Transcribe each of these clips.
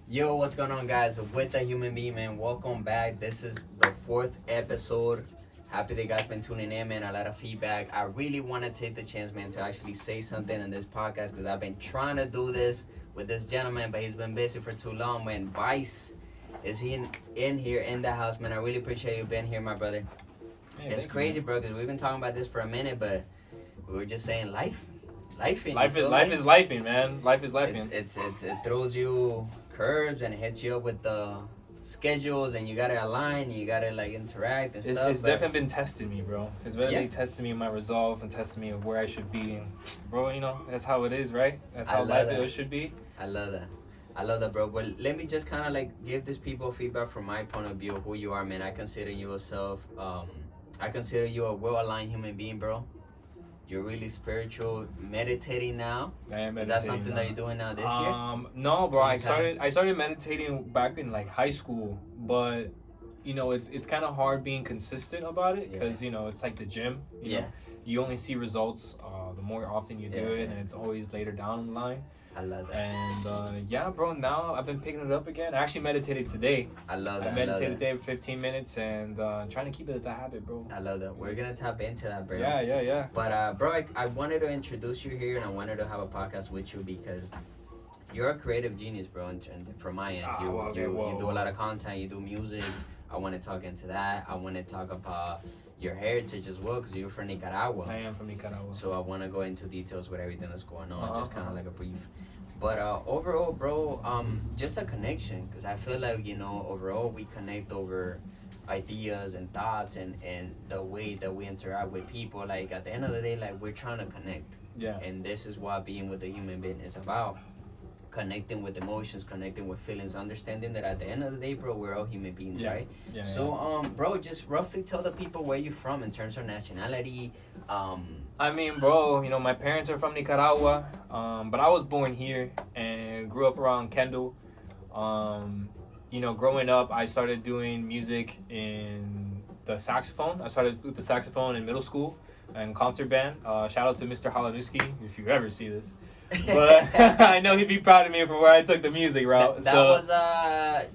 Yo, what's going on, guys? With the Human Being, man. Welcome back. This is the 4th episode. Happy that you guys been tuning in, man. A lot of feedback. I really want to take the chance, man, to actually say something in this podcast because I've been trying to do this with this gentleman, but he's been busy for too long, man. Vice is in here in the house, man. I really appreciate you being here, my brother. Hey, it's crazy, bro, because we've been talking about this for a minute, but we were just saying life is lifing, man. Life is lifing. It throws you curves and it hits you up with the schedules, and you gotta align, you gotta like interact and stuff. It's definitely been testing me, bro. It's really testing me in my resolve and testing me of where I should be. And bro, you know, that's how it is, right? That's how life should be. I love that, bro. But let me just kind of like give these people feedback from my point of view of who you are, man. I consider you I consider you a well-aligned human being, bro. You're really spiritual, meditating now. I am meditating. Is that something that you're doing now this year? No, bro. I started meditating back in like high school, but you know, it's kind of hard being consistent about it because you know it's like the gym. You know, you only see results the more often you do it, and it's always later down the line. I love that. And bro, now I've been picking it up again. I actually meditated today. I love that. I meditated today for 15 minutes and trying to keep it as a habit, bro. I love that. We're going to tap into that, bro. Yeah. But, bro, I wanted to introduce you here, and I wanted to have a podcast with you because you're a creative genius, bro, and from my end. You do a lot of content. You do music. I want to talk into that. I want to talk about your heritage as well because you're from Nicaragua. I am from Nicaragua. So I want to go into details with everything that's going on, just kind of like a brief. But overall, bro, just a connection because I feel like, you know, overall we connect over ideas and thoughts and the way that we interact with people. Like at the end of the day, like we're trying to connect. Yeah. And this is what being with a human being is about. Connecting with emotions, connecting with feelings, understanding that at the end of the day, bro, we're all human beings, right? Yeah. So, bro, just roughly tell the people where you're from in terms of nationality. I mean, bro, you know, my parents are from Nicaragua, but I was born here and grew up around Kendall. You know, growing up, I started doing music in the saxophone. I started with the saxophone in middle school and concert band. Shout out to Mr. Halanuski, if you ever see this. But I know he'd be proud of me for where I took the music route. That was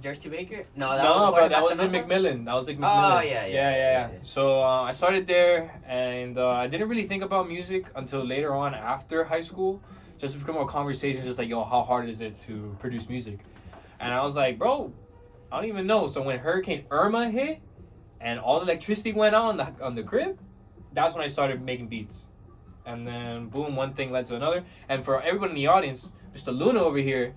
Jersey Baker? No, that was in McMillan. Oh, yeah. So I started there, and I didn't really think about music until later on after high school. Just to become a conversation, just like, yo, how hard is it to produce music? And I was like, bro, I don't even know. So when Hurricane Irma hit, and all the electricity went on the crib, that's when I started making beats. And then, boom, one thing led to another. And for everyone in the audience, Mr. Luna over here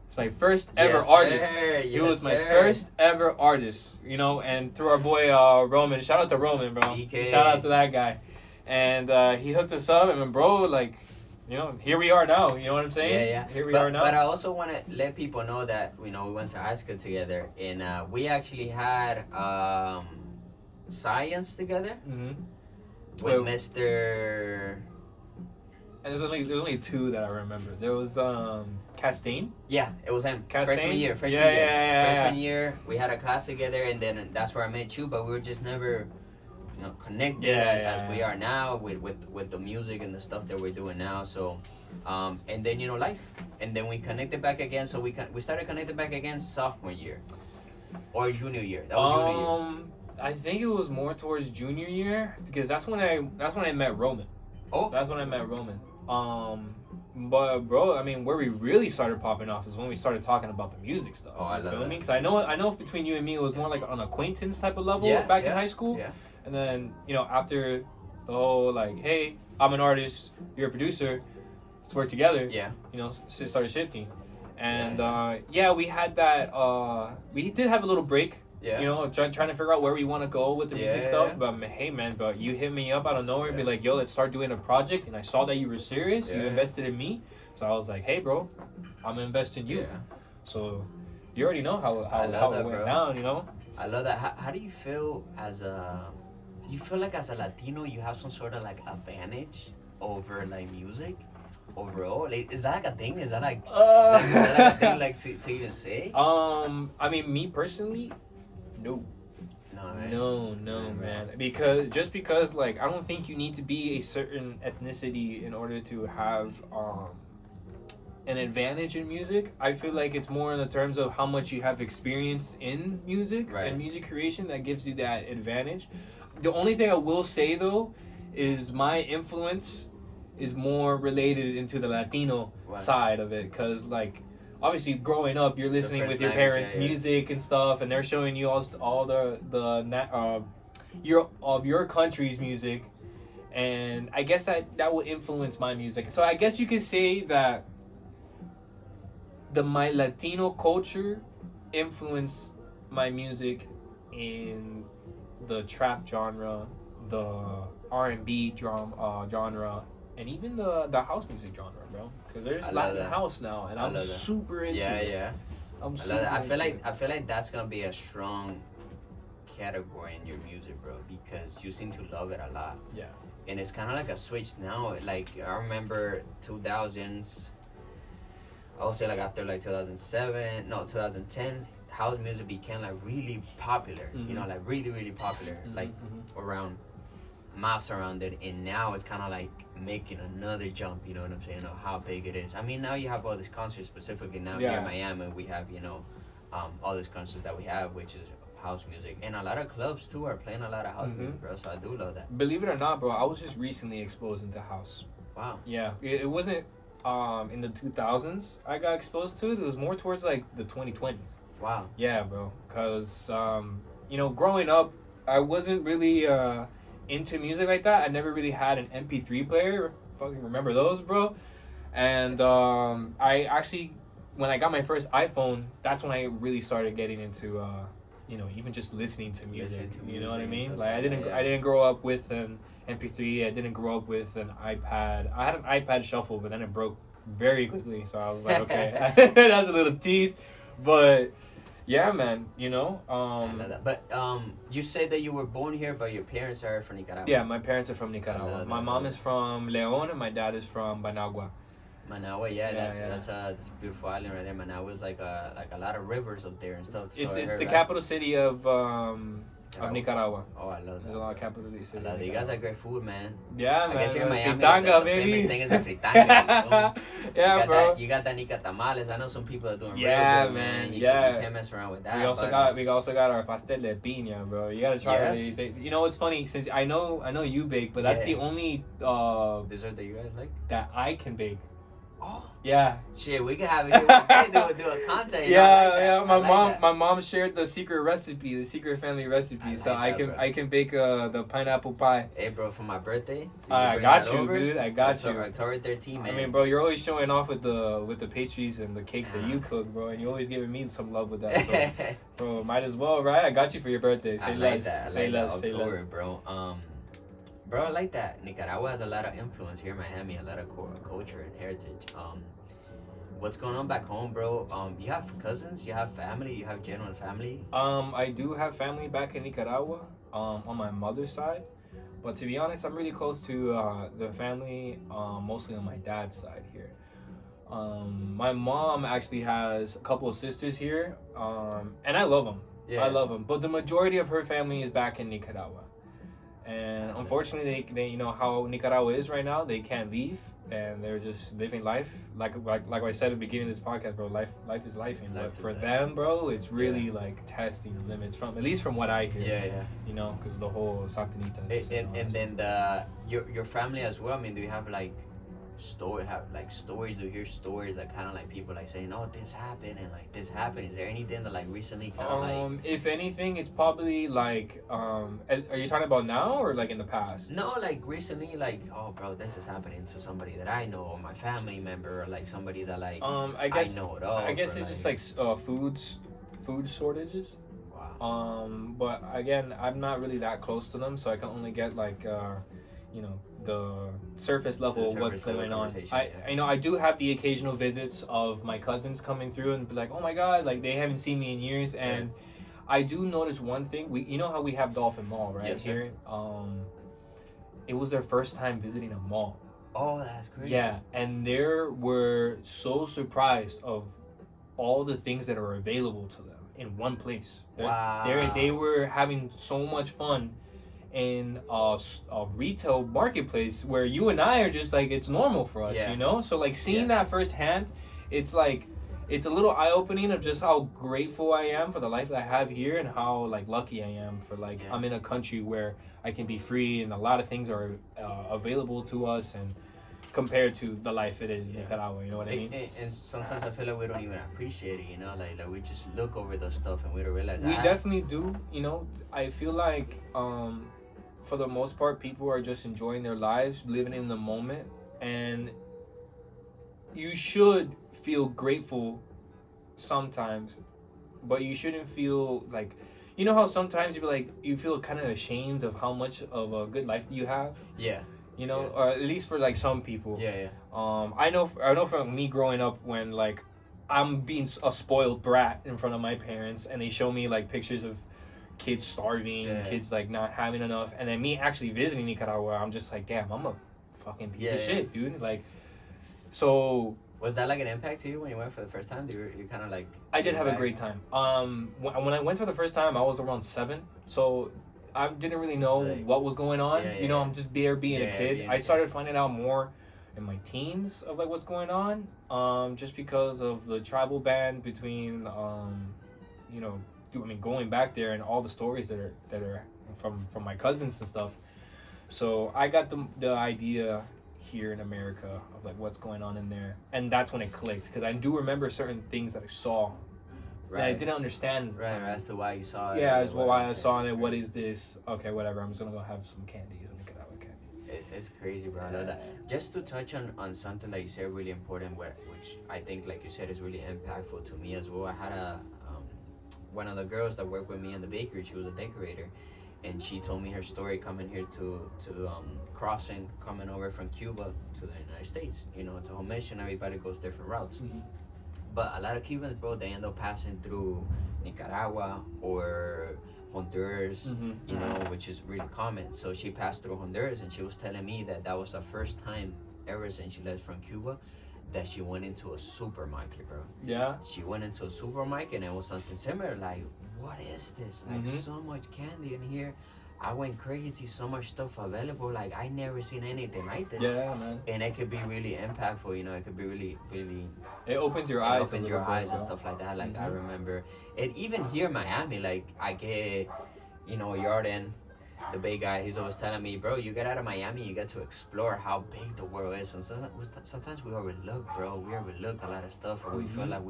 is my first ever artist. He was my first ever artist, you know, and through our boy Roman. Shout out to Roman, bro. DK. Shout out to that guy. And he hooked us up, and bro, like, you know, here we are now. You know what I'm saying? Yeah. Here we are now. But I also want to let people know that, you know, we went to high school together, and we actually had science together with Mr. And there's only two that I remember. There was Castaigne. Yeah, it was him. Castaigne? Freshman year. Freshman year, we had a class together, and then that's where I met you. But we were just never, you know, connected as we are now with the music and the stuff that we're doing now. So, and then, you know, life, and then we connected back again. So we started connecting back again sophomore year or junior year. That was junior year. I think it was more towards junior year because that's when I met Roman. Oh, that's when I met Roman. But bro, I mean, where we really started popping off is when we started talking about the music stuff. Oh, I love that. Because I know between you and me, it was more like an acquaintance type of level back in high school. Yeah. And then, you know, after the whole like, hey, I'm an artist, you're a producer, let's work together. Yeah. You know, started shifting, and we had that. We did have a little break. Yeah. You know, trying to figure out where we want to go with the music stuff. But hey, man, but you hit me up out of nowhere and be like, yo, let's start doing a project. And I saw that you were serious. You invested in me. So I was like, hey, bro, I'm going to invest in you. Yeah. So you already know how it went down, you know? I love that. How do you feel you feel like as a Latino, you have some sort of like advantage over like music? Overall, like, is that like a thing? Is that like a thing like to even say? I mean, me personally, no. Right? No, man. Because like I don't think you need to be a certain ethnicity in order to have an advantage in music. I feel like it's more in the terms of how much you have experience in music and music creation that gives you that advantage. The only thing I will say though is my influence is more related into the Latino side of it, because like obviously growing up you're listening with your parents' music and stuff, and they're showing you all your country's music, and I guess that will influence my music. So I guess you could say that my Latino culture influenced my music in the trap genre, the R&B genre, and even the house music genre, bro. Because there's Latin house now, and I'm super into it. Yeah. I'm super into it. I feel like that's gonna be a strong category in your music, bro, because you seem to love it a lot. Yeah. And it's kind of like a switch now. Like I remember 2000s. I would say like after like 2010, house music became like really popular. You know, like really, really popular. Like around miles around it, and now it's kind of like making another jump. You know what I'm saying? Of how big it is. I mean, now you have all these concerts specifically now here in Miami. We have all these concerts that we have, which is house music, and a lot of clubs too are playing a lot of house music, bro. So I do love that. Believe it or not, bro, I was just recently exposed into house. Wow. Yeah, it wasn't in the 2000s I got exposed to it. It was more towards like the 2020s. Wow. Yeah, bro. Cause growing up, I wasn't really into music like that. I never really had an MP3 player. Fucking remember those, bro. And I actually, when I got my first iPhone, that's when I really started getting into even just listening to music. You know what I mean? Like I didn't grow up with an MP3. I didn't grow up with an iPad. I had an iPad Shuffle, but then it broke very quickly. So I was like, okay, that was a little tease. But yeah, man, I love that. But you said that you were born here, but your parents are from Nicaragua. Yeah, my parents are from Nicaragua. My mom is from León, and my dad is from Managua. Managua, that's a beautiful island right there. Managua is like a lot of rivers up there and stuff. So it's the capital city of Nicaragua. Oh, I love that. There's a lot of capital cities. I love that. You guys have great food, man. Yeah, man. I guess you're in Miami. Fritanga, the baby. famous thing is the fritanga. Yeah, bro. You got that Nica tamales. I know some people are doing real good, man. You can't mess around with that. We also got our pastel de piña, bro. You gotta try it. You know what's funny? Since I know you bake, but that's the only dessert that you guys like that I can bake. Oh yeah, shit! We can have do a content. Yeah. My mom shared the secret recipe, the secret family recipe, so I can bake the pineapple pie. Hey, bro, for my birthday. I got you, dude. I got you. October 13, man. I mean, bro, you're always showing off with the pastries and the cakes that you cook, bro, and you always giving me some love with that. So, bro, might as well, right? I got you for your birthday. Say less. Say less. October, bro. Bro, I like that. Nicaragua has a lot of influence here in Miami, a lot of culture and heritage. What's going on back home, bro? You have cousins, you have family, you have genuine family? I do have family back in Nicaragua, on my mother's side. But to be honest, I'm really close to the family, mostly on my dad's side here. My mom actually has a couple of sisters here, and I love them. Yeah. I love them. But the majority of her family is back in Nicaragua. And unfortunately, they how Nicaragua is right now. They can't leave, and they're just living life. Like I said at the beginning of this podcast, bro. Life is life, and but for them, bro, it's really like testing the limits at least from what I hear. Yeah. Because the whole Santanitas. And then your family as well. I mean, do you have stories? Do you hear stories that kind of like people like saying, "Oh, this happened," and like this happened? Is there anything that like recently kind of like? If anything, it's probably like are you talking about now or like in the past? No, like recently, like, oh, bro, this is happening to somebody that I know, or my family member, or like somebody that like I know it all. I guess it's just like food shortages. Wow. But again, I'm not really that close to them, so I can only get like the surface level what's going on. I do have the occasional visits of my cousins coming through and be like, oh my god, like they haven't seen me in years. And I do notice one thing. You know how we have Dolphin Mall right here? It was their first time visiting a mall. Oh, that's great. Yeah, and they were so surprised of all the things that are available to them in one place. Wow. They were having so much fun in a retail marketplace where you and I are just like, it's normal for us, So like seeing that firsthand, it's like, it's a little eye-opening of just how grateful I am for the life that I have here, and how like lucky I am for like I'm in a country where I can be free, and a lot of things are available to us, and compared to the life it is in Nicaragua, you know what I mean? And sometimes I feel like we don't even appreciate it, you know, like we just look over those stuff and we don't realize. We definitely do, you know. I feel like for the most part, people are just enjoying their lives, living in the moment, and you should feel grateful sometimes, but you shouldn't feel like, you know how sometimes you feel kind of ashamed of how much of a good life you have. You know, or at least for like some people. I know from me growing up, when like I'm being a spoiled brat in front of my parents, and they show me like pictures of kids starving, kids like not having enough, and then me actually visiting Nicaragua, I'm just like, damn, I'm a fucking piece of shit, dude. Like, so was that like an impact to you when you went for the first time? You kind of like... I did have a great time. When I went for the first time, I was around 7, so I didn't really know what was going on. You know, I'm just there being a kid. I started finding out more in my teens of like what's going on, just because of the tribal band between, you know, I mean, going back there and all the stories that are from my cousins and stuff. So I got the idea here in America of like what's going on in there, and that's when it clicked, because I do remember certain things that I saw that I didn't understand. As to why you saw it. As why I saw it. What is this? Okay, whatever. I'm just gonna go have some candy. It's crazy, bro. I love that. Just to touch on something that you said really important, which I think, like you said, is really impactful to me as well. I had one of the girls that worked with me in the bakery. She was a decorator, and she told me her story coming here to coming over from Cuba to the United States. You know, to home mission, everybody goes different routes. But a lot of Cubans, bro, they end up passing through Nicaragua or Honduras, you know, which is really common. So she passed through Honduras, and she was telling me that was the first time ever since she left from Cuba that she went into a supermarket, bro. She went into a supermarket, and it was something similar, like, what is this? Like, so much candy in here. I went crazy, so much stuff available. Like, I never seen anything like this. Man. And it could be really impactful, you know. It could be really, really... It opens your eyes. It opens your eyes and stuff like that. Like, I remember... And even here in Miami, like, I get, you know, Yarden, the big guy, he's always telling me, bro, you get out of Miami, you get to explore how big the world is. And sometimes we overlook, bro. We overlook a lot of stuff, or we feel like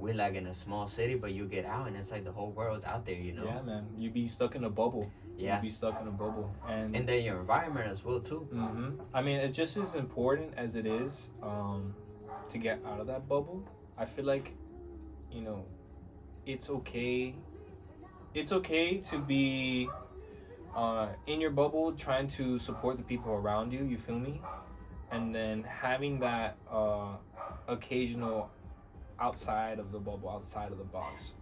we're like in a small city, but you get out and it's like the whole world's out there, you know? Yeah, man. You be stuck in a bubble. You be stuck in a bubble. And then your environment as well, too. I mean, it's just as important as it is to get out of that bubble. I feel like, you know, it's okay to be in your bubble, trying to support the people around you, you feel me? And then having that occasional outside of the bubble, outside of the box,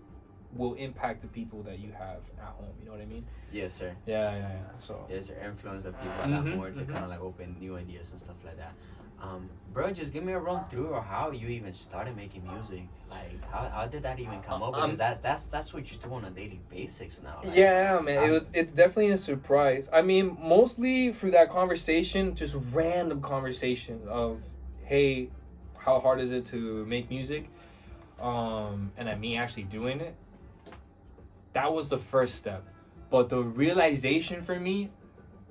will impact the people that you have at home. You know what I mean? Yes, sir. Yeah. So yes, sir. Influence the people a lot more to kind of like open new ideas and stuff like that. Bro, just give me a run through of how you even started making music. Like, how did that even come up? Because that's what you do on a daily basis now. Like, yeah, man. It's definitely a surprise. I mean, mostly through that conversation, just random conversation of, hey, how hard is it to make music? And then me actually doing it. That was the first step. But the realization for me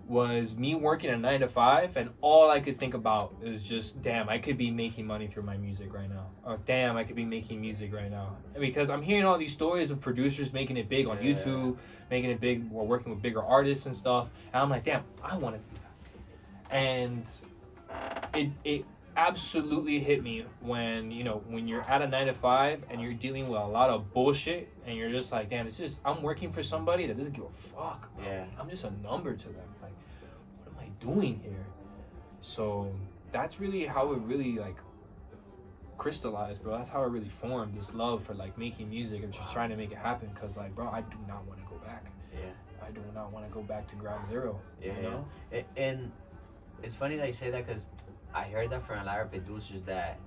was me working a 9-to-5, and all I could think about is just, damn, I could be making money through my music right now. Or damn, I could be making music right now. And because I'm hearing all these stories of producers making it big on YouTube, making it big, or working with bigger artists and stuff. And I'm like, damn, I want to do that. And it absolutely hit me when, you know, when you're at a 9-to-5 and you're dealing with a lot of bullshit, and you're just like, damn, I'm working for somebody that doesn't give a fuck. I'm just a number to them. Like, what am I doing here? So that's really how it really like crystallized, bro. That's how it really formed, this love for like making music and just trying to make it happen. Cause like, bro, I do not want to go back. I do not want to go back to ground zero. You know? And it's funny that you say that, because I heard that from a lot of producers, that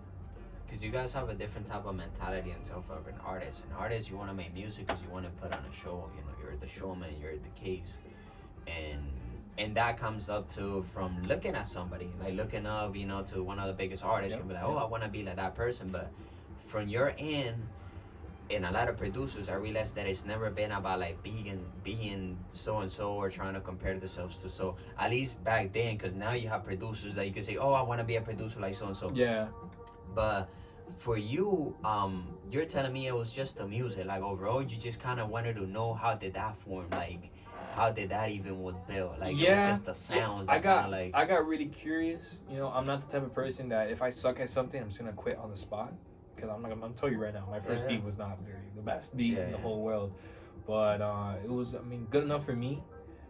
because you guys have a different type of mentality in terms of an artist. An artist, you want to make music because you want to put on a show. You know, you're the showman, you're the case. And And that comes up to from looking at somebody, like looking up, you know, to one of the biggest artists. You'll be like, oh, I want to be like that person. But from your end, and a lot of producers, I realized that it's never been about like being so and so or trying to compare themselves to so. At least back then, because now you have producers that you can say, oh, I want to be a producer like so and so. Yeah. But for you, you're telling me it was just the music. Like overall, you just kind of wanted to know how did that form, like how did that even was built? Like it was just the sounds. I got really curious. You know, I'm not the type of person that if I suck at something, I'm just gonna quit on the spot. Because I'm telling you right now, my first beat was not really the best beat in the whole world, but it was, I mean, good enough for me.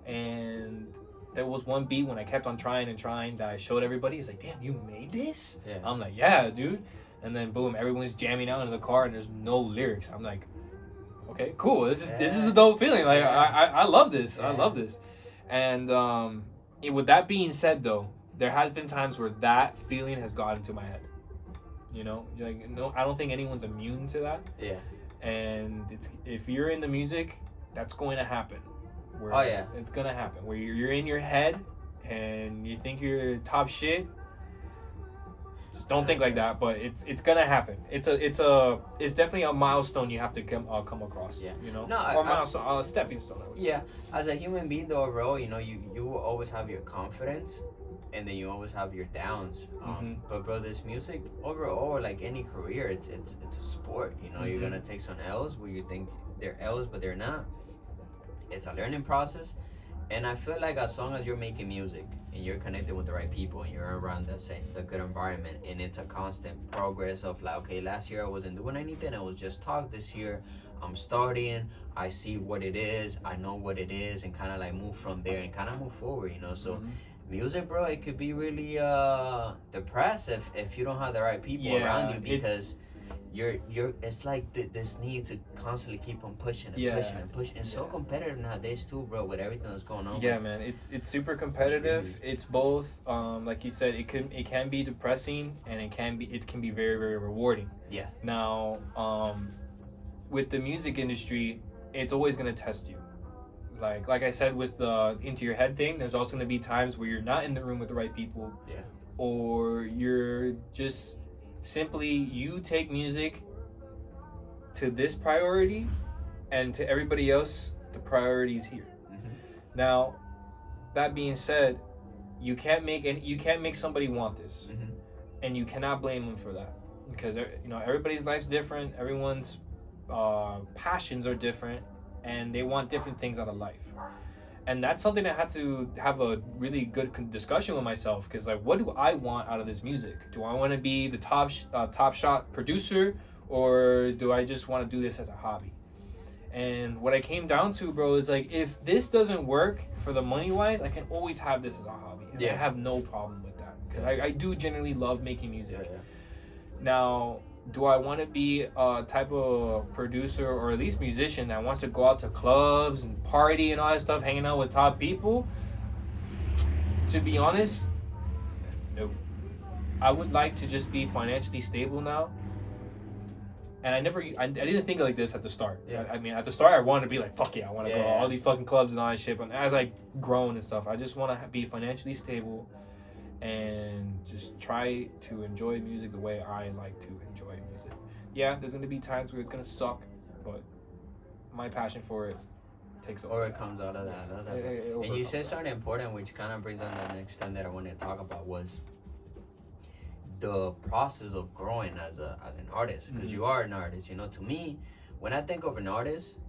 And there was one beat when I kept on trying that I showed everybody. It's like, damn, you made this? Yeah. I'm like, yeah, dude. And then boom, everyone's jamming out in the car and there's no lyrics. I'm like, okay, cool. This is a dope feeling. Like I love this. Yeah. I love this. And with that being said, though, there has been times where that feeling has gotten into my head. You know, like no, I don't think anyone's immune to that. Yeah. And if you're in the music, that's going to happen. It's gonna happen. Where you're in your head and you think you're top shit. Just don't think like that. But it's gonna happen. It's definitely a milestone you have to come across. Yeah. You know, a stepping stone. I would say. As a human being, though, bro, you know, you will always have your confidence. And then you always have your downs, but bro, this music overall, like any career, it's a sport. You know, you're gonna take some L's where you think they're L's, but they're not. It's a learning process, and I feel like as long as you're making music and you're connected with the right people and you're around the good environment, and it's a constant progress of like, okay, last year I wasn't doing anything, I was just talk. This year I'm starting. I see what it is, I know what it is, and kind of like move from there and kind of move forward. You know, so. Music, bro, it could be really depressed if you don't have the right people around you, because you're it's like this need to constantly keep on pushing and pushing. It's so competitive nowadays too, bro, with everything that's going on. Yeah, man, it's super competitive. It's both, like you said, it can be depressing, and it can be very, very rewarding. Yeah. Now, with the music industry, it's always gonna test you. Like I said with the into your head thing, there's also going to be times where you're not in the room with the right people. Yeah. Or you're just simply, you take music to this priority, and to everybody else, the priority is here. Now, that being said, you can't make somebody want this. And you cannot blame them for that. Because, you know, everybody's life's different. Everyone's passions are different. And they want different things out of life. And that's something I had to have a really good discussion with myself, because like, what do I want out of this music? Do I want to be the top shot producer, or do I just want to do this as a hobby? And what I came down to, bro, is like, if this doesn't work for the money wise, I can always have this as a hobby, and I have no problem with that, because I do generally love making music. Now, do I want to be a type of producer or at least musician that wants to go out to clubs and party and all that stuff, hanging out with top people? To be honest, no. I would like to just be financially stable now. And I didn't think like this at the start. Yeah. I mean, at the start, I wanted to be like, fuck yeah, I want to go to all these fucking clubs and all that shit. But as I grown and stuff, I just want to be financially stable and just try to enjoy music the way I like to enjoy music. Yeah, there's going to be times where it's going to suck, but my passion for it takes over. Or it comes out of that. And you said something important, which kind of brings on the next thing that I wanted to talk about, was the process of growing as an artist. Because you are an artist. You know, to me, when I think of an artist,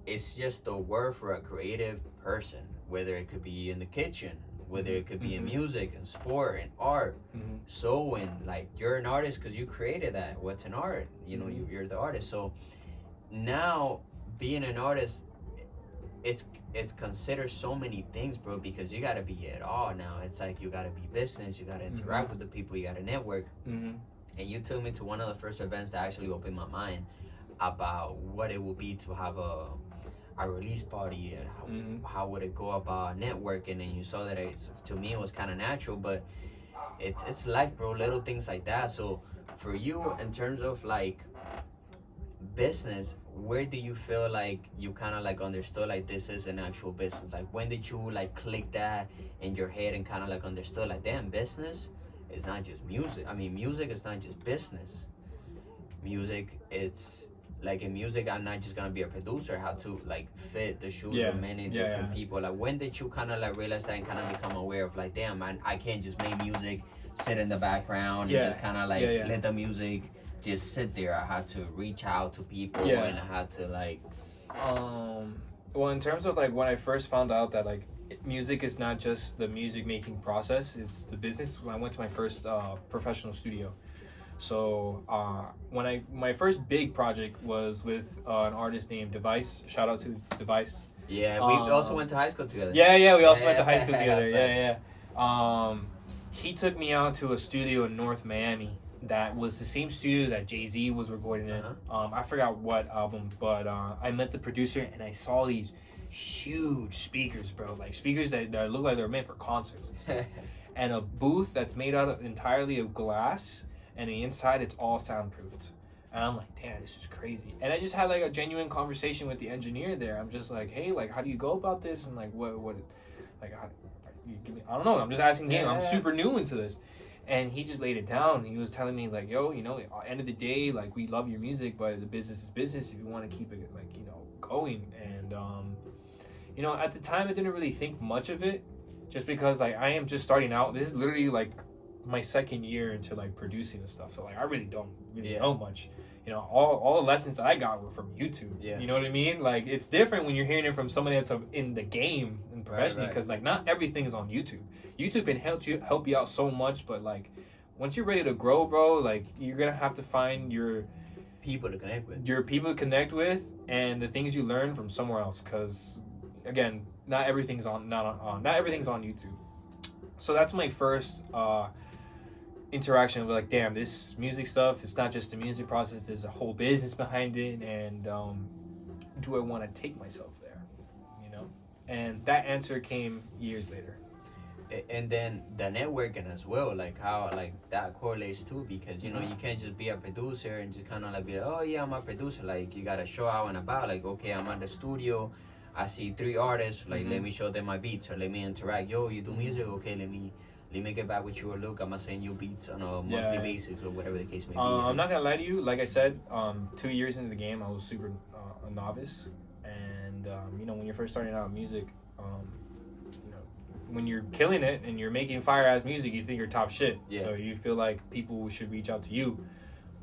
it's just the word for a creative person, whether it could be in the kitchen, whether it could be in music and sport and art, sewing. Like, you're an artist because you created that. What's an art? You know, you're the artist. So now, being an artist, it's considered so many things, bro, because you gotta be it all now. It's like, you gotta be business, you gotta interact with the people, you gotta network. And you took me to one of the first events that actually opened my mind about what it would be to have a release party, and how would it go about networking. And you saw that to me it was kind of natural, but it's life, bro, little things like that. So for you, in terms of like business, where do you feel like you kind of like understood like this is an actual business? Like when did you like click that in your head and kind of like understood like, damn, business is not just music. I mean, music is not just business. Music, it's like in music, I'm not just gonna be a producer. I have to like fit the shoes of many different people. Like when did you kind of like realize that and kind of become aware of like, damn, I can't just make music, sit in the background and just kind of like let the music just sit there. I had to reach out to people and I had to like well, in terms of like when I first found out that like music is not just the music making process, it's the business. When I went to my first professional studio, so my first big project was with an artist named Device. Shout out to Device. Yeah, we also went to high school together. Yeah, we also went to high school together. He took me out to a studio in North Miami that was the same studio that Jay-Z was recording in. I forgot what album, but I met the producer and I saw these huge speakers, bro. Like speakers that look like they're meant for concerts and stuff. And a booth that's made out of entirely of glass, and the inside it's all soundproofed. And I'm like, damn, this is crazy. And I just had like a genuine conversation with the engineer there. I'm just like, hey, like, how do you go about this? And like, what, like, how, you give me, I don't know. I'm just asking game. I'm super new into this. And he just laid it down. He was telling me like, yo, you know, at the end of the day, like, we love your music, but the business is business if you want to keep it, like, you know, going. And, you know, at the time, I didn't really think much of it just because, like, I am just starting out. This is literally, like, my second year into, like, producing and stuff. So, like, I really don't know much. You know, all the lessons that I got were from YouTube. You know what I mean? Like, it's different when you're hearing it from somebody that's in the game and professionally, because like not everything is on YouTube. YouTube can help you out so much, but like once you're ready to grow, bro, like you're gonna have to find your people to connect with, and the things you learn from somewhere else. Because again, not everything's on YouTube. So that's my first interaction with like, damn, this music stuff, it's not just the music process, there's a whole business behind it, and do I want to take myself there, you know? And that answer came years later. And then the networking as well, like how like that correlates too, because you know you can't just be a producer and just kind of like be like, oh yeah, I'm a producer. Like you gotta show out and about, like, okay, I'm at the studio, I see 3 artists, like let me show them my beats, or let me interact. Yo, you do music? Okay, let me get back with you, or look, I'm gonna send you beats on a monthly basis, or whatever the case may be. I'm not gonna lie to you, like I said, 2 years into the game, I was super a novice, and you know, when you're first starting out in music, you know, when you're killing it and you're making fire ass music, you think you're top shit. So you feel like people should reach out to you,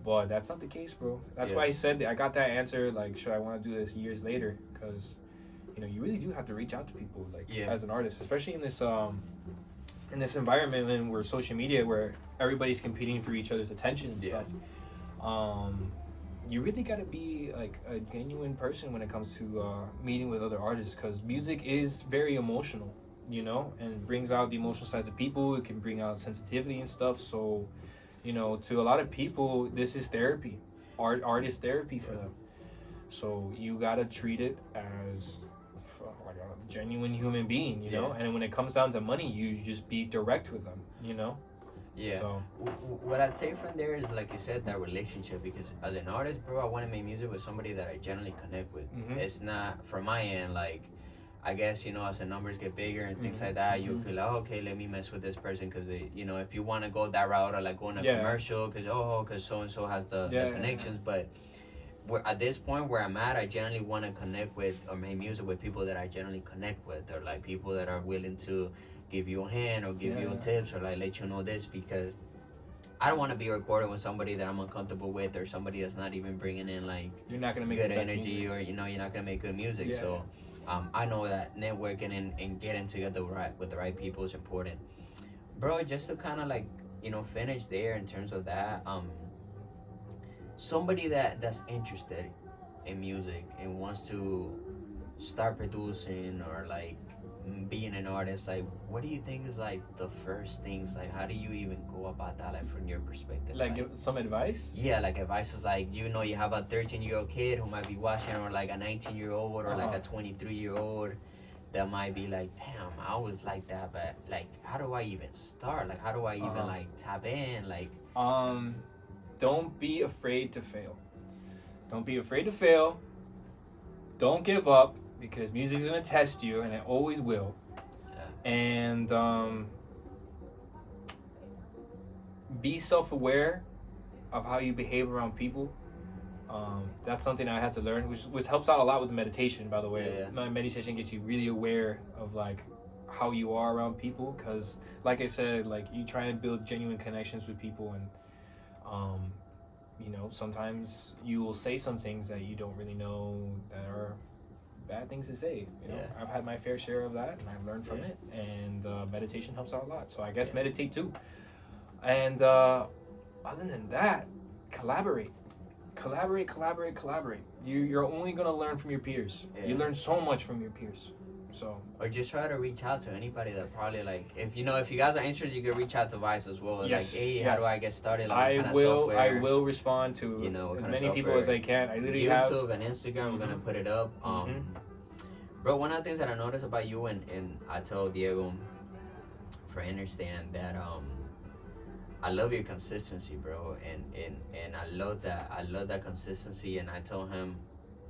but that's not the case, bro. That's why I said that I got that answer, like, should I want to do this years later? Because you know, you really do have to reach out to people, like, as an artist, especially in this environment when we're social media, where everybody's competing for each other's attention and stuff. You really got to be like a genuine person when it comes to meeting with other artists, because music is very emotional, you know, and it brings out the emotional sides of people. It can bring out sensitivity and stuff. So, you know, to a lot of people, this is therapy. Art is therapy for them. So you got to treat it as like a genuine human being, you know. And when it comes down to money, you just be direct with them, you know. So what I take from there is, like you said, that relationship, because as an artist, bro, I want to make music with somebody that I generally connect with. It's not from my end, like, I guess, you know, as the numbers get bigger and things like that, you feel like, oh, okay, let me mess with this person, because, you know, if you want to go that route, or like go in a commercial, because so-and-so has the connections, but at this point where I'm at, I generally want to connect with or make music with people that I generally connect with, or like people that are willing to give you a hand or give you tips, or like let you know this, because I don't want to be recording with somebody that I'm uncomfortable with, or somebody that's not even bringing in like you're not gonna make good energy music. Or you know, you're not gonna make good music. So I know that networking and getting together with the right people is important, bro. Just to kind of like, you know, finish there in terms of that, somebody that's interested in music and wants to start producing or like being an artist, like, what do you think is like the first things, like, how do you even go about that, like, from your perspective? Like, give some advice? Yeah, like advice is like, you know, you have a 13-year-old kid who might be watching, or like a 19-year-old or like a 23-year-old that might be like, damn, I was like that, but like, how do I even start? Like, how do I even like tap in? Like, don't be afraid to fail. Don't be afraid to fail. Don't give up, because music's gonna test you, and it always will. Yeah. And be self-aware of how you behave around people. That's something I had to learn, which helps out a lot with meditation, by the way. Yeah. My meditation gets you really aware of like how you are around people, because like I said, like you try and build genuine connections with people, and you know, sometimes you will say some things that you don't really know that are bad things to say. You know, yeah. I've had my fair share of that, and I've learned from it, and meditation helps out a lot. So I guess meditate too. And other than that, collaborate. You're only gonna learn from your peers. Yeah. You learn so much from your peers. So, or just try to reach out to anybody that probably like, if you guys are interested, you can reach out to Vice as well. Yes, like, hey, how do I get started? Like, I will respond to as many people as I can. I literally YouTube have YouTube and Instagram. We're gonna put it up. Bro, one of the things that I noticed about you, and I told Diego, for understand that I love your consistency, bro, and I love that consistency. And I told him,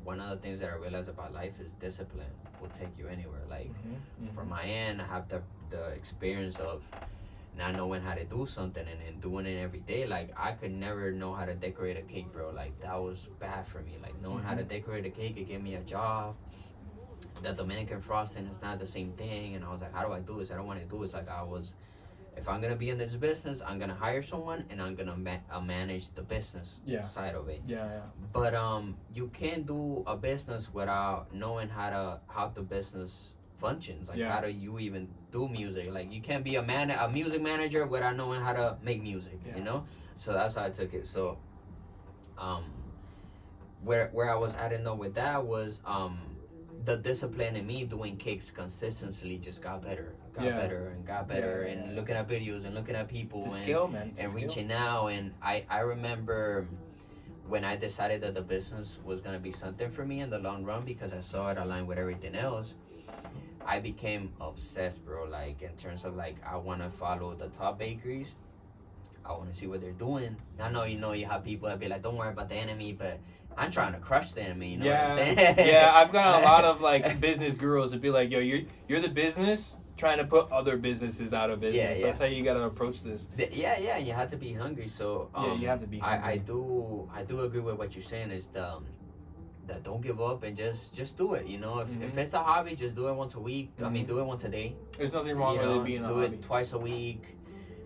one of the things that I realized about life is discipline will take you anywhere. Like, from my end, I have the experience of not knowing how to do something and doing it every day. Like, I could never know how to decorate a cake, bro. Like, that was bad for me. Like, knowing how to decorate a cake, it gave me a job. The Dominican frosting is not the same thing. And I was like, how do I do this? I don't want to do this. Like, if I'm going to be in this business, I'm going to hire someone, and I'm going to manage the business side of it. Yeah. But you can't do a business without knowing how the business functions. Like, how do you even do music? Like, you can't be a music manager without knowing how to make music, you know? So that's how I took it. So where I was at though with that was the discipline in me doing cakes consistently just got better. Got better and looking at videos and looking at people and reaching out. And I remember when I decided that the business was going to be something for me in the long run, because I saw it aligned with everything else, I became obsessed, bro. Like, in terms of like, I want to follow the top bakeries. I want to see what they're doing. I know, you have people that be like, don't worry about the enemy, but I'm trying to crush the enemy, you know what I'm saying? Yeah, I've got a lot of like business gurus that be like, yo, you're the business trying to put other businesses out of business. That's how you gotta approach this. Yeah, you have to be hungry. So you have to be hungry. I do agree with what you're saying. Is that don't give up and just do it. You know, if it's a hobby, just do it once a week. I mean, do it once a day. There's nothing wrong with it being a hobby. Do it twice a week.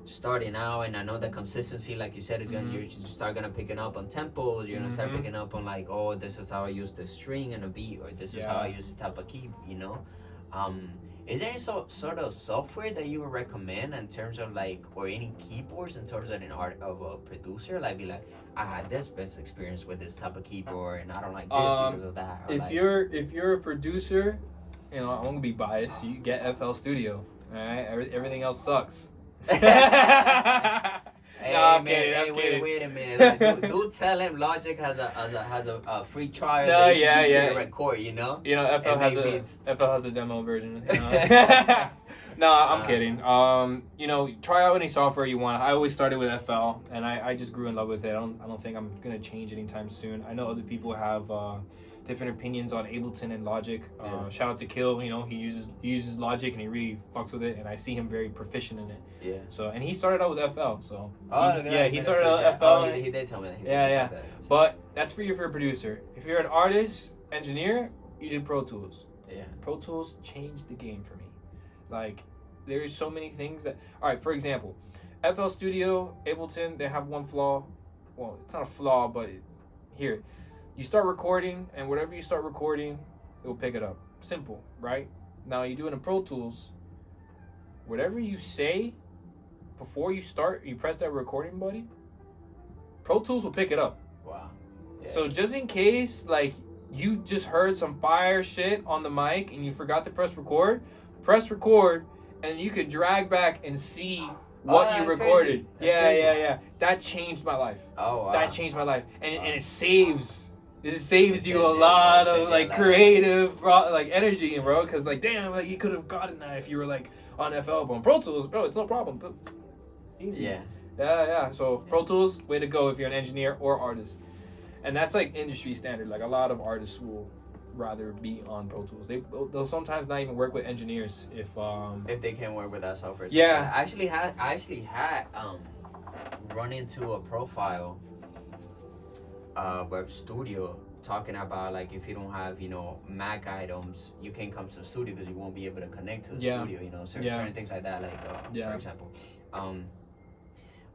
Starting out, and I know that consistency, like you said, is gonna you start gonna picking up on tempos. You're gonna start picking up on like, oh, this is how I use the string and a beat, or this is how I use the type of key. You know, is there any sort of software that you would recommend in terms of like, or any keyboards in terms of an art of a producer? Like, be like, I had this best experience with this type of keyboard, and I don't like this because of that. Or if you're a producer, you know, I'm gonna be biased. You get FL Studio. All right, everything else sucks. Hey, I'm kidding. Wait a minute. Like, do tell him Logic has a free trial. To record, you know. You know, FL has a demo version. You know? No, I'm kidding. You know, try out any software you want. I always started with FL, and I just grew in love with it. I don't think I'm gonna change anytime soon. I know other people have different opinions on Ableton and Logic. Shout out to Kill. You know, he uses Logic and he really fucks with it, and I see him very proficient in it. Yeah. So, and he started out with FL. So he started out with FL. He did tell me that. That, so. But that's for you for a producer. If you're an artist, engineer, you do Pro Tools. Yeah. Pro Tools changed the game for me. Like, there's so many things that. All right, for example, FL Studio, Ableton, they have one flaw. Well, it's not a flaw, but here. You start recording, and whatever you start recording, it will pick it up. Simple, right? Now, you do it in Pro Tools. Whatever you say before you start, you press that recording button, Pro Tools will pick it up. Wow. Yeah. So just in case, like, you just heard some fire shit on the mic and you forgot to press record, and you could drag back and see what you recorded. Yeah. That changed my life. Oh, wow. That changed my life. And it saves you a lot of like creative like energy, bro, because like, damn, like you could have gotten that if you were like on FL, but on Pro Tools, bro, it's no problem. But easy. Yeah. So Pro Tools, way to go if you're an engineer or artist. And that's like industry standard. Like a lot of artists will rather be on Pro Tools. They'll sometimes not even work with engineers if they can't work with that software. Yeah. I actually had run into a profile web studio talking about like if you don't have Mac items, you can't come to the studio because you won't be able to connect to the studio. Certain things like that, like for example.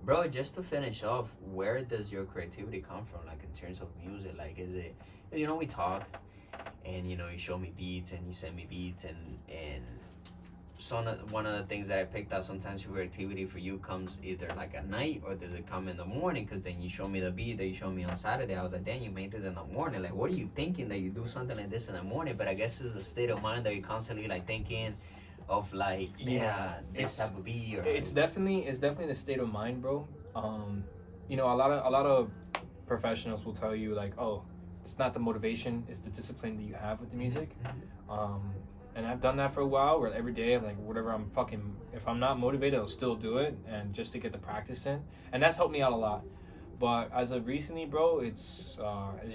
Bro, just to finish off, where does your creativity come from, like in terms of music? Like, is it, we talk and you show me beats and you send me beats, and so one of the things that I picked out, sometimes your creativity for you comes either like at night or does it come in the morning? Because then you show me the beat that you showed me on Saturday. I was like, damn, you made this in the morning. Like, what are you thinking that you do something like this in the morning? But I guess it's a state of mind that you're constantly like thinking of like, this type of beat. Or it's definitely the state of mind, bro. A lot of professionals will tell you like, oh, it's not the motivation, it's the discipline that you have with the music. And I've done that for a while, where every day, like whatever if I'm not motivated, I'll still do it, and just to get the practice in, and that's helped me out a lot. But as of recently, bro, it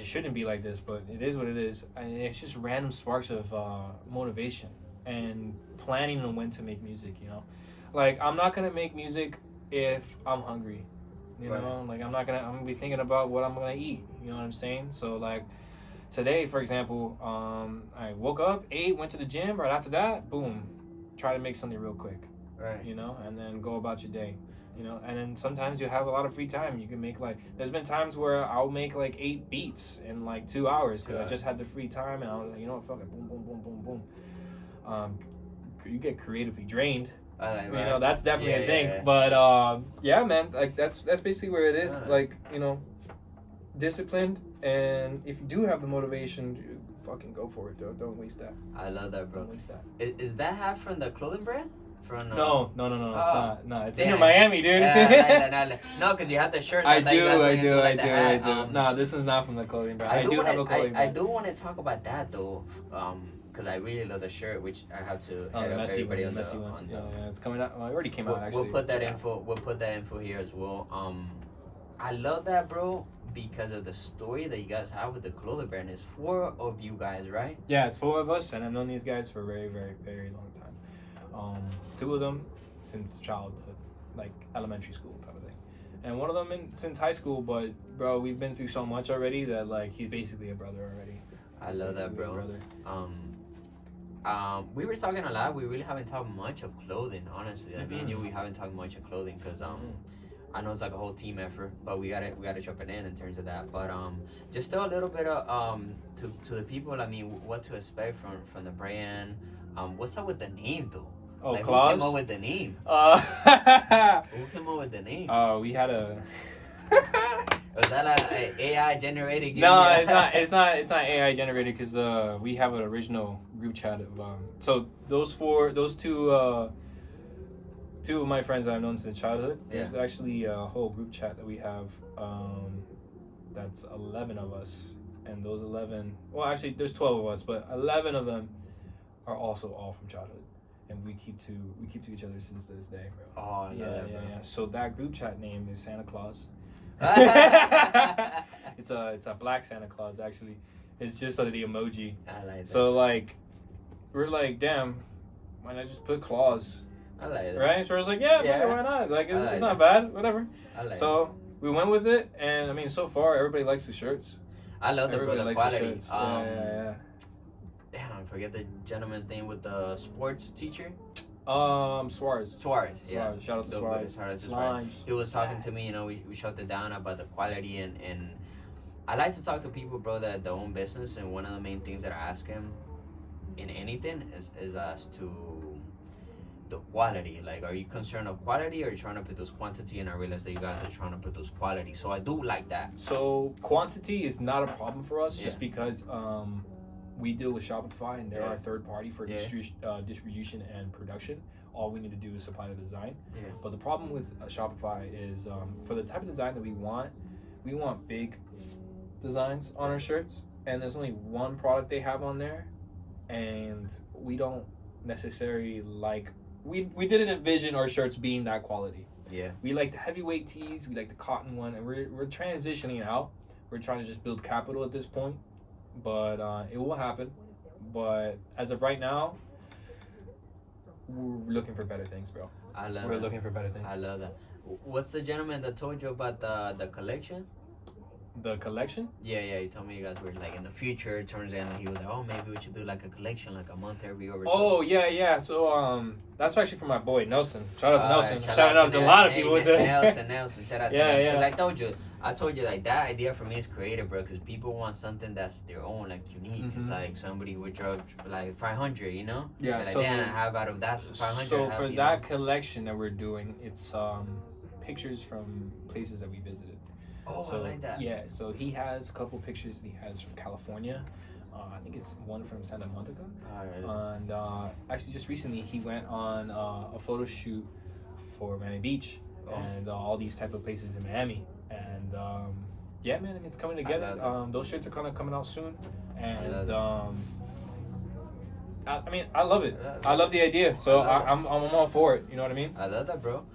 shouldn't be like this, but it is what it is. And it's just random sparks of motivation and planning on when to make music. Like I'm not gonna make music if I'm hungry. Like I'm gonna be thinking about what I'm gonna eat. You know what I'm saying? So like. Today, for example, I woke up, ate, went to the gym. Right after that, boom, try to make something real quick. Right. And then go about your day. And then sometimes you have a lot of free time. You can make there's been times where I'll make 8 beats in 2 hours because I just had the free time, and I was like, fuck it, boom, boom, boom, boom, boom. You get creatively drained. Right. That's definitely a thing. Yeah. But man, that's basically where it is. Disciplined, and if you do have the motivation, fucking go for it. Don't waste that. I love that, bro. Don't waste that. Is that hat from the clothing brand? No, it's not. No, it's in Miami, dude. No, because you had the shirt. I do. No, this is not from the clothing brand. I do have a clothing brand. I do want to talk about that though, because I really love the shirt, which I have to head up everybody on the messy one. Yeah, it's coming out. Well, it already came out actually. We'll put that info here as well. I love that, bro, because of the story that you guys have with the clothing brand. It's 4 of you guys, right? Yeah, it's 4 of us, and I've known these guys for a very, very, very long time. 2 of them since childhood, like elementary school type of thing, and one of them since high school. But bro, we've been through so much already that he's basically a brother already. I love that, bro. We were talking a lot. We really haven't talked much of clothing, honestly. I mean, we haven't talked much of clothing because I know it's like a whole team effort, but we gotta jump it in terms of that. But just still a little bit of to the people. I mean, what to expect from the brand. What's up with the name though? Oh, Claus? Who came up with the name? Who came up with the name? We had a. Was that a AI generated? No, it's not AI generated because we have an original group chat of so those 2 of my friends that I've known since childhood. There's actually a whole group chat that we have. That's 11 of us, and those 11. Well, actually, there's 12 of us, but 11 of them are also all from childhood, and we keep to each other since this day, bro. Oh, yeah. So that group chat name is Santa Claus. It's a black Santa Claus actually. It's just the emoji. I like that. So we're like, damn, why not just put Claus? I like that. Right? So I was like, yeah, why not? It's not bad, whatever. I like so we went with it, and I mean, so far everybody likes the shirts. I love the quality. The shirts. Yeah. Damn, I forget the gentleman's name with the sports teacher. Suarez. Yeah. Shout out to Suarez. He was talking to me, we shut it down about the quality, and I like to talk to people, bro, that own business, and one of the main things that I ask him in anything is as to the quality. Like, are you concerned of quality, or are you trying to produce quantity? And I realize that you guys are trying to produce quality, so I do like that. So quantity is not a problem for us, just because we deal with Shopify, and they're our third party for distribution and production. All we need to do is supply the design. But the problem with Shopify is for the type of design that we want big designs on our shirts, and there's only one product they have on there, and we don't necessarily we didn't envision our shirts being that quality. We like the heavyweight tees, we like the cotton one, and we're transitioning out. We're trying to just build capital at this point, but it will happen. But as of right now, we're looking for better things, bro. We're looking for better things. I love that. What's the gentleman that told you about the collection? The collection? Yeah, he told me you guys were like in the future. It turns out he was like, oh, maybe we should do like a collection, like a month every over. Oh, yeah. So that's actually for my boy Nelson. Shout out to Nelson. Shout out to a lot of people. Nelson. Shout out to Nelson. Because I told you like that idea for me is creative, bro. Because people want something that's their own, like unique. It's like somebody would drop like 500, you know? Yeah. Like, so damn, how out of that 500? So for that collection that we're doing, it's pictures from places that we visited. Oh, so, I like that. Yeah, so he has a couple pictures that he has from California. I think it's one from Santa Monica. And actually, just recently, he went on a photo shoot for Miami Beach and all these type of places in Miami. And yeah, man, it's coming together. Those shirts are kind of coming out soon. And I mean, I love it. I love the idea. So I'm all for it. You know what I mean? I love that, bro.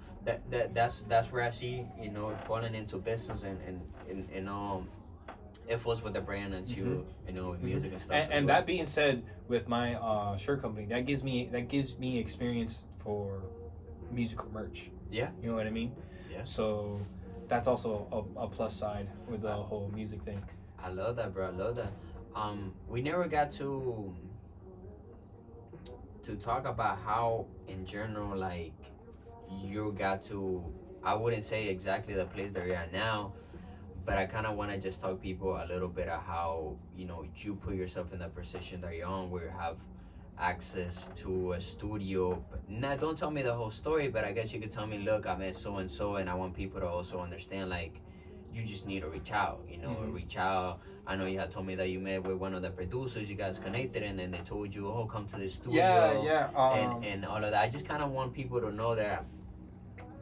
That's where I see, you know, falling into business and it falls with the brand and you know, with music and stuff. And that being said, with my shirt company, that gives me experience for musical merch. Yeah. You know what I mean? Yeah. So that's also a plus side with the whole music thing. I love that, bro. I love that. We never got to talk about how, in general, like, you got to, I wouldn't say exactly the place that you're at now, but I kind of want to just talk people a little bit of how, you know, you put yourself in the position that you're on, where you have access to a studio. Now, don't tell me the whole story, but I guess you could tell me, look, I met so-and-so, and I want people to also understand, like, you just need to reach out, you know, reach out. I know you had told me that you met with one of the producers, you guys connected, and then they told you, oh, come to the studio. And all of that. I just kind of want people to know that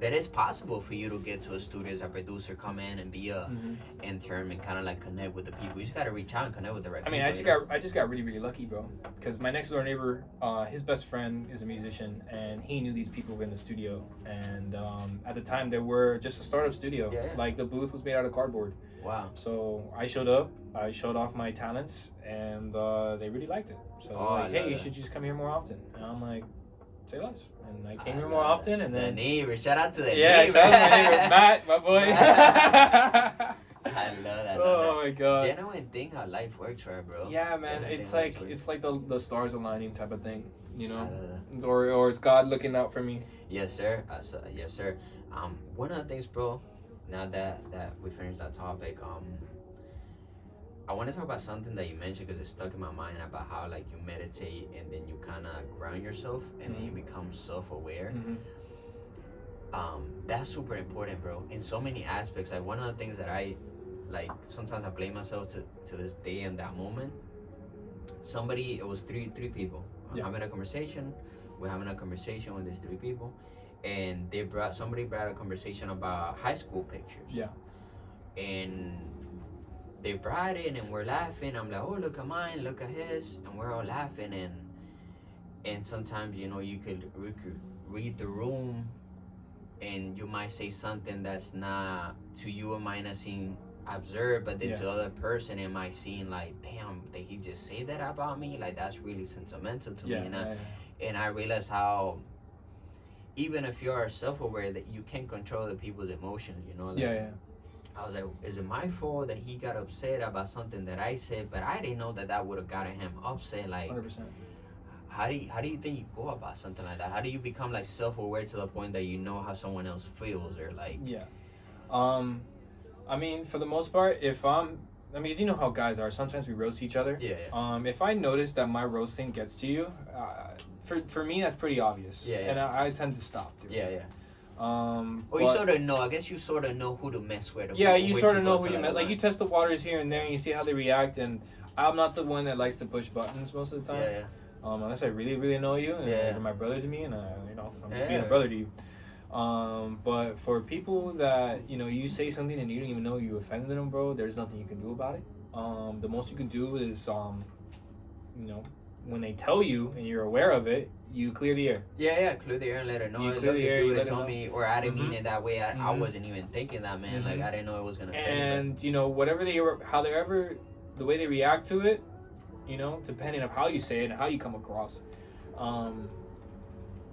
it's possible for you to get to a studio as a producer, come in and be a intern and kind of like connect with the people. You just got to reach out and connect with the right people. I just got really, really lucky, bro. Because my next door neighbor, his best friend is a musician, and he knew these people in the studio. And at the time, they were just a startup studio. Yeah. Like, the booth was made out of cardboard. Wow. So I showed up, I showed off my talents, and they really liked it. So they're like, hey, you should just come here more often. And I'm like, say less. And I came here more often, and then... The neighbor, shout out to the neighbor. Yeah, shout out to my neighbor, Matt, my boy. I love that. Oh my god. Genuine thing how life works, right, bro? Yeah, man. It's like the stars aligning type of thing, you know? Or it's God looking out for me. Yes, sir. Yes, sir. One of the things, bro, now that we finished that topic, I want to talk about something that you mentioned because it stuck in my mind about how, like, you meditate and then you kind of ground yourself and then you become self-aware. That's super important, bro, in so many aspects. Like, one of the things that I, like, sometimes I blame myself to this day in that moment. It was three people. We're having a conversation with these three people, and somebody brought a conversation about high school pictures. Yeah. And they brought it and we're laughing. I'm like, oh, look at mine, look at his, and we're all laughing. And sometimes, you know, you could read the room and you might say something that's not, to you it might not seem absurd, but then to the other person it might seem like, damn, did he just say that about me? Like, that's really sentimental to me. And I realized how, even if you're self-aware, that you can't control the people's emotions, you know? Like, I was like, is it my fault that he got upset about something that I said, but I didn't know that would have gotten him upset? Like, 100%. How do you think you go about something like that? How do you become, like, self-aware to the point that you know how someone else feels, or like? Yeah. I mean, for the most part, because you know how guys are. Sometimes we roast each other. If I notice that my roasting gets to you, for me that's pretty obvious. And I tend to stop. Dude. You sort of know. I guess you sort of know who to mess with. You sort of know who you mess. Like, you test the waters here and there, and you see how they react. And I'm not the one that likes to push buttons most of the time. Unless I really, really know you, and you're my brother to me, and I'm just being a brother to you. But for people that, you know, you say something and you don't even know you offended them, bro, there's nothing you can do about it. The most you can do is, you know, when they tell you and you're aware of it, you clear the air. Yeah, clear the air and let her know. You clear the air, you would have told me, or I didn't mean it that way. I Mm-hmm. wasn't even thinking that, man. Like, I didn't know it was gonna. And you know, the way they react to it, you know, depending on how you say it and how you come across,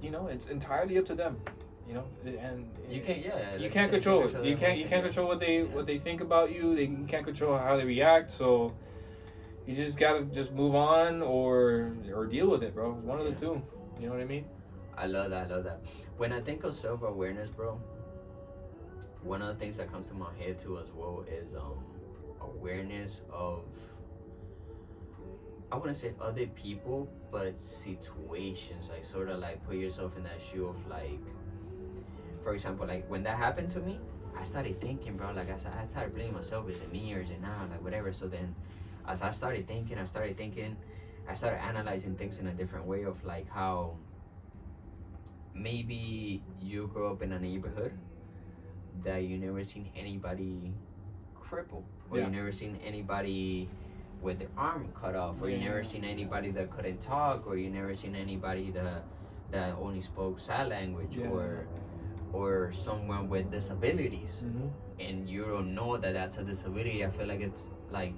you know, it's entirely up to them. You know, and you can't. Yeah, you can't control it. You can't control what they think about you. You can't control how they react. So you just gotta just move on or deal with it, bro. One of the two. You know what I mean? I love that. When I think of self-awareness, bro, one of the things that comes to my head too as well is awareness of, I wouldn't say other people, but situations. Like, sort of like put yourself in that shoe of, like, for example, like when that happened to me, I started thinking, bro, like I started blaming myself, is it me or is it not, like whatever. So then as I started thinking, I started analyzing things in a different way of, like, how maybe you grow up in a neighborhood that you never seen anybody crippled, or you never seen anybody with their arm cut off, or you never seen anybody that couldn't talk, or you never seen anybody that only spoke sign language, or someone with disabilities, and you don't know that that's a disability. I feel like it's like,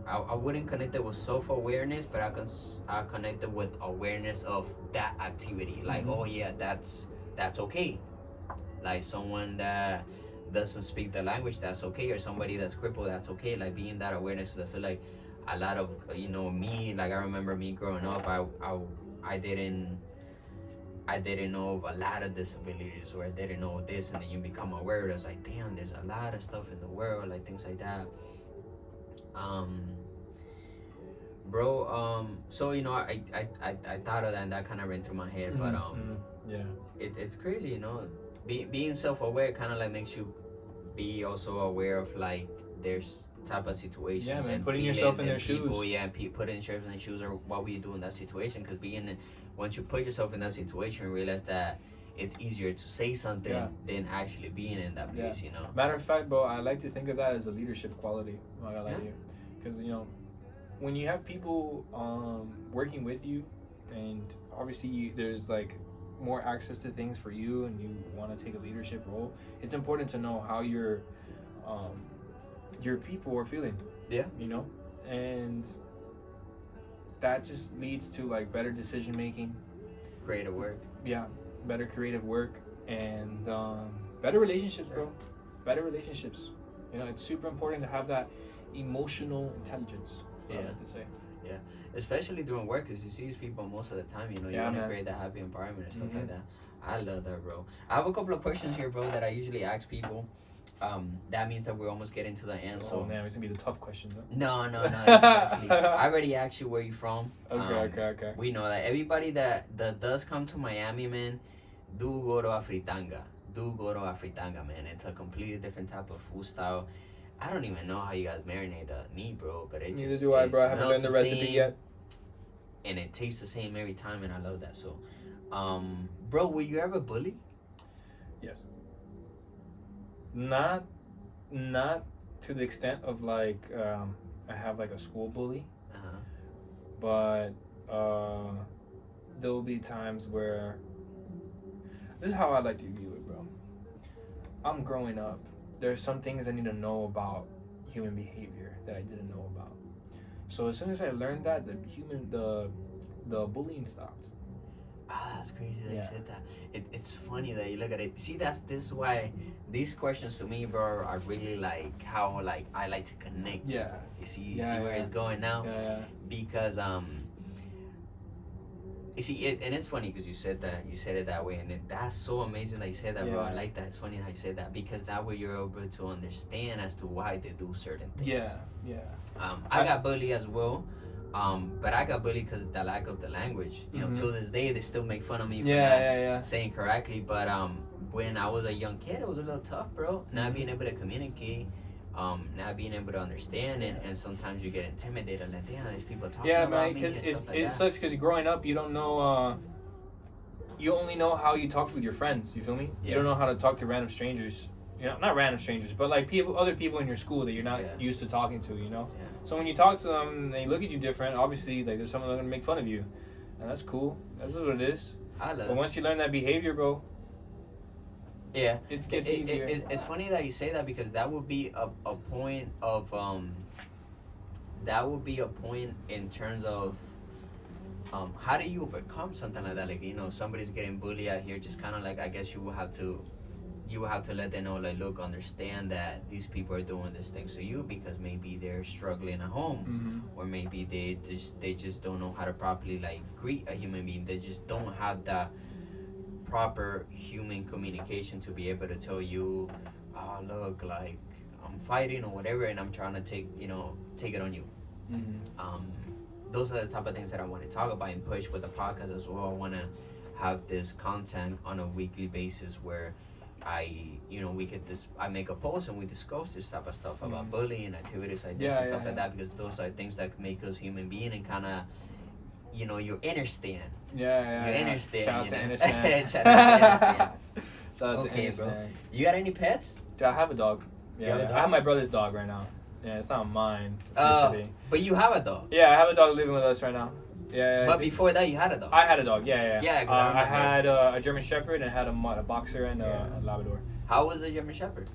I wouldn't connect it with self-awareness, but I connect it with awareness of that activity. Like, oh yeah, that's okay. Like someone that doesn't speak the language, that's okay. Or somebody that's crippled, that's okay. Like, being that awareness, I feel like a lot of, you know, me, like I remember me growing up, I didn't know of a lot of disabilities, or I didn't know this, and then you become aware. It's like, damn, there's a lot of stuff in the world, like things like that. Bro, so, you know, I thought of that, and that kind of ran through my head, but it's crazy, you know, being self-aware kind of like makes you be also aware of, like, there's type of situations, and putting yourself in their shoes. Putting yourself in their shoes, or what would you do in that situation? Because once you put yourself in that situation, you realize that it's easier to say something than actually being in that place, you know. Matter of fact, bro, I like to think of that as a leadership quality. I'm not gonna lie to you, because, you know, when you have people working with you, and obviously there's like more access to things for you, and you want to take a leadership role, it's important to know how your people are feeling. You know, and that just leads to, like, better decision making, creative work. Better creative work, and better relationships, bro. Better relationships. You know, it's super important to have that emotional intelligence. I like to say. Especially during work, because you see these people most of the time, you know, you want to create that happy environment and stuff like that. I love that, bro. I have a couple of questions here, bro, that I usually ask people. That means that we're almost getting to the end. So man, it's gonna be the tough questions, huh? No. Actually, I already asked you where you from. Okay. We know that everybody that does come to Miami, man, do go to Afritanga. Man. It's a completely different type of food style. I don't even know how you guys marinate the meat, bro. But neither do I, bro. I haven't learned the recipe yet. And it tastes the same every time, and I love that. So, bro, were you ever bullied? Yes. Not to the extent of, like, I have, like, a school bully. But there will be times where, this is how I like to view it, bro. I'm growing up. There's some things I need to know about human behavior that I didn't know about. So as soon as I learned that, the bullying stopped. That's crazy that you said that. It's funny that you look at it. See, this is why these questions to me, bro, are really like how, like, I like to connect. You see where it's going now? Because you see, and it's funny because you said it that way, and that's so amazing that you said that, bro. I like that. It's funny how you said that, because that way you're able to understand as to why they do certain things. I got bullied as well, but I got bullied because of the lack of the language. You know, to this day they still make fun of me for not saying correctly. But when I was a young kid, it was a little tough, bro. Not being able to communicate. Not being able to understand, and sometimes you get intimidated, like, damn, these people talking about me. Because it sucks, because growing up, you don't know, you only know how you talk with your friends, you feel me? You don't know how to talk to random strangers, you know, not random strangers, but like other people in your school that you're not used to talking to, you know? So when you talk to them and they look at you different, obviously, like, there's someone that's gonna make fun of you, and that's cool. That's what it is. I love it. But once you learn that behavior, bro, yeah, it gets easier. It's funny that you say that, because that would be a point of that would be a point in terms of how do you overcome something like that? Like, you know, somebody's getting bullied out here, just kind of like, I guess you will have to let them know, like, look, understand that these people are doing this thing to you because maybe they're struggling at home, or maybe they just don't know how to properly, like, greet a human being. They just don't have that proper human communication to be able to tell you, oh, look, like, I'm fighting or whatever, and I'm trying to take it on you. Those are the type of things that I want to talk about and push with the podcast as well. I want to have this content on a weekly basis where I make a post and we discuss this type of stuff about bullying, activities like this, and stuff like that, because those are things that make us human being and kind of, you know, your inner stand. Your inner stand. Shout out to inner stand. Shout out to inner stand. Shout out to inner stand. Bro. You got any pets? Dude, I have a dog. Yeah, I have my brother's dog right now. Yeah, it's not mine. But you have a dog. Yeah, I have a dog living with us right now. Yeah. But before that, you had a dog. I had a dog. Yeah. I had a German Shepherd and had a boxer and a Labrador. How was the German Shepherd?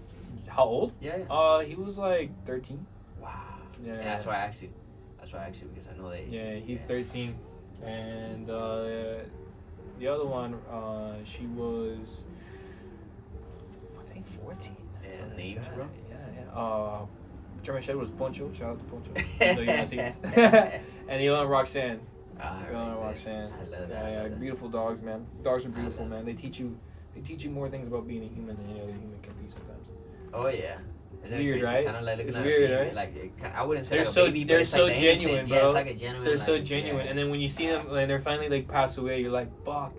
How old? Yeah. He was like 13. Wow. Yeah. That's why I asked you, because I know that. Yeah, he's 13, and the other one, she was, I think 14. Yeah, names, bro. Yeah. German Shepherd was Poncho. Shout out to Poncho. So you want to see this. And the other one, Roxanne. Roxanne. I love that. Yeah, beautiful dogs, man. Dogs are beautiful, man. They teach you more things about being a human than any other human can be sometimes. Oh yeah. It's weird, right? Kind of like looking it's at weird, a baby. right? Like, I wouldn't say they're like so a baby, they're but it's so like genuine, bro. Yeah, it's like a genuine. They're so genuine, and then when you see them and they're finally like pass away, you're like, fuck.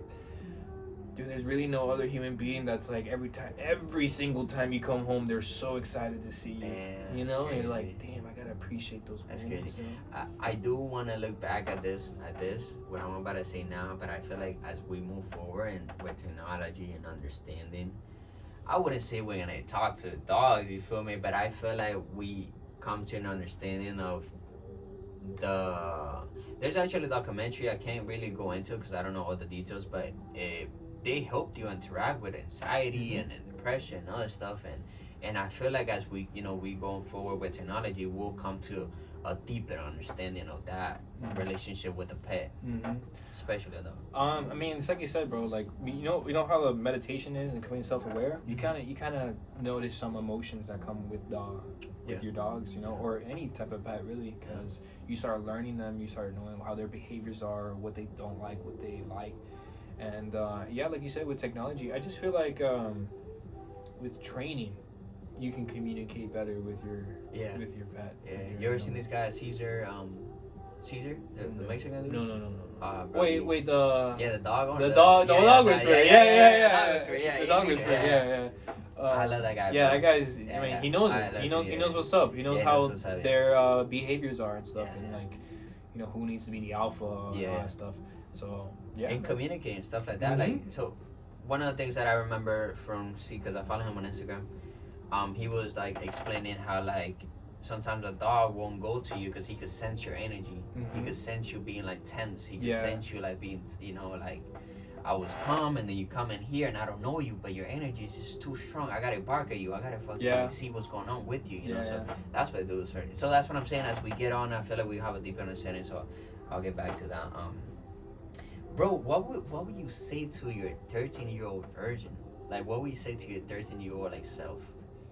Dude, there's really no other human being that's like every single time you come home, they're so excited to see you. Damn, you know, and you're like, damn, I gotta appreciate those moments. That's crazy. I do want to look back at this, what I'm about to say now, but I feel like as we move forward and with technology and understanding, I wouldn't say we're gonna talk to dogs, you feel me? But I feel like we come to an understanding of there's actually a documentary I can't really go into because I don't know all the details, but they helped you interact with anxiety and depression and other stuff, and I feel like as we go forward with technology, we'll come to a deeper understanding of that relationship with the pet, especially though. I mean, it's like you said, bro. Like you know how the meditation is and becoming self-aware. You kind of notice some emotions that come with your dogs, or any type of pet, really, because you start learning them. You start knowing how their behaviors are, what they don't like, what they like, and like you said, with technology, I just feel like with training, you can communicate better with your pet. Yeah, you ever seen this guy Caesar? Caesar, the Mexican dude? No. Wait, the dog owner. The dog whisperer. Yeah. The dog whisperer. Yeah. I love that guy. Yeah, that guy's. I mean, he knows it. He knows what's up. He knows how their behaviors are and stuff, and like, who needs to be the alpha and all that stuff. So and communicating stuff like that. Like, so one of the things that I remember from because I follow him on Instagram. He was like explaining how like sometimes a dog won't go to you because he could sense your energy. He could sense you being like tense. He could sense you like being, like I was calm and then you come in here and I don't know you, but your energy is just too strong. I gotta bark at you. I gotta fucking see what's going on with you. You know, so that's what I do. So that's what I'm saying. As we get on, I feel like we have a deeper understanding. So I'll get back to that. Bro, what would you say to your 13-year-old version? Like, what would you say to your 13-year-old like self?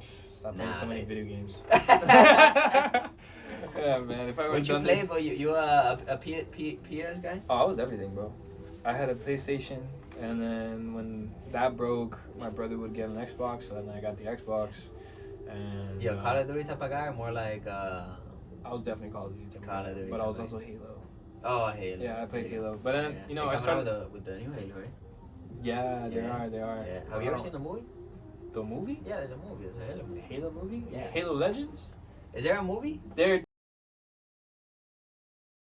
Stop playing so many video games. Yeah, man. If I were would you play, but you a PS guy? Oh, I was everything, bro. I had a PlayStation, and then when that broke, my brother would get an Xbox, so then I got the Xbox. And Call of Duty type of guy, or more like I was definitely Call of Duty type Call of Duty, but I was also Halo. Oh, Halo. Yeah, I played Halo, but then I started with the new Halo, right? Yeah, they are. Yeah. Have you ever seen the movie? The movie? Yeah, there's a movie. There's a Halo movie. Halo movie? Yeah. Halo Legends? Is there a movie? There